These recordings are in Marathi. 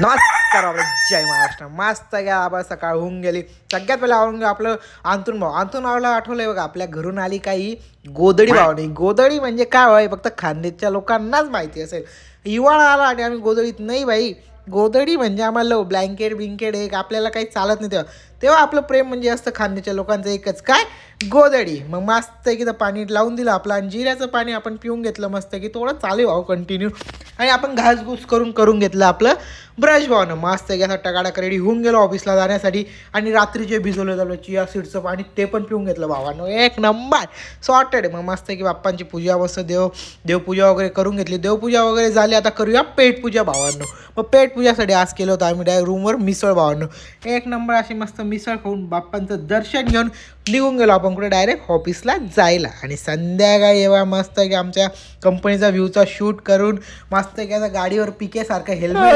नमस्कार बाबा, जय महाराष्ट्र. मस्त घ्या आबा, सकाळ होऊन गेली. सगळ्यात पहिला आवडून आपलं अंतून भावला आठवलंय बघा, आपल्या घरून आली काही गोदडी भावनी. गोदडी म्हणजे काय होय, फक्त खानदेशच्या लोकांनाच माहिती असेल. हिवाळा आला आणि आम्ही गोदडीत नाही बाई. गोदडी म्हणजे आम्हाला ब्लँकेट बिंकेट एक आपल्याला काही चालत नाही तेव्हा. तेव्हा आपलं प्रेम म्हणजे असतं खानदेशच्या लोकांचं एकच काय, गोदडी. मग मस्त की तर पाणी लावून दिलं आपलं आणि जिऱ्याचं पाणी आपण पिऊन घेतलं मस्त की, थोडं चालू व्हावं कंटिन्यू. आणि आपण घासघूस करून घेतलं आपलं ब्रश भावनं. मस्त की असं टकाटक रेडी होऊन गेलो ऑफिसला जाण्यासाठी. आणि रात्री जे भिजवलं झालं चिया सीडचं पाणी ते पण पिऊन घेतलं भावानं. एक नंबर सॉर्टेड. मग मस्त की बाप्पांची पूजा मस्त देवपूजा वगैरे करून घेतली. देवपूजा वगैरे झाली, आता करूया पेटपूजा भावांनो. मग पेटपूजासाठी आज केलं होतं आम्ही डायरेक्ट रूमवर मिसळ भावांनो. एक नंबर अशी मस्त मिसळ खाऊन बाप्पांचं दर्शन घेऊन निघून गेलो आपण कुठे डायरेक्ट ऑफिसला जायला. आणि संध्याकाळी येवा मस्त की आमच्या कंपनीचा व्ह्यूचा शूट करून मस्त की असं गाडीवर पिकेसारखं हेल्मेट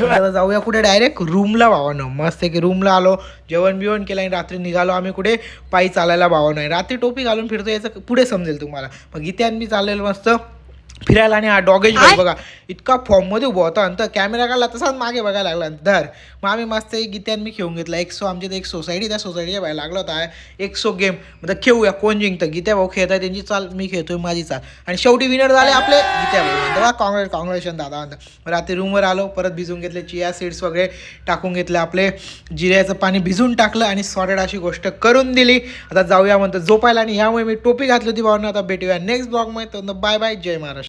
घालून जाऊया कुठे डायरेक्ट रूमला भावानं. मस्त की रूमला आलो, जेवण बिवण केलं आणि रात्री निघालो आम्ही कुठे पायी चालायला भावानं. रात्री टोपी घालून फिरतो याचं पुढे समजेल तुम्हाला. मग इथे आम्ही चाललेलो मस्त फिरायला. आणि हा डॉगेज बघा इतका फॉर्ममध्ये उभा होता आणि कॅमेरा काढला तसाच मागे बघायला लागला धर. मग आम्ही मस्त एक गीत्यान मी खेळून घेतला. आमच्या इथे एक सोसायटी, त्या सोसायटीच्या बाहेर लागला होता 100 गेम. म्हणजे खेळूया कोण जिंकतं. गीत्या भाऊ खेळत आहे त्यांची चाल, मी खेळतोय माझी चाल. आणि शेवटी विनर झाले आपले गीत्या भाऊ. तेव्हा कॉंग्रॅच्युलेशन दादा म्हणता. रात्री रूमवर आलो, परत भिजून घेतले चिया सीड्स वगैरे टाकून घेतले, आपले जिऱ्याचं पाणी भिजून टाकलं आणि सॉर्टेड अशी गोष्ट करून दिली. आता जाऊया म्हणतं झोपायला. आणि यामुळे मी टोपी घातली होती भावना. आता भेटूया नेक्स्ट ब्लॉगमध्ये. बाय बाय, जय महाराज.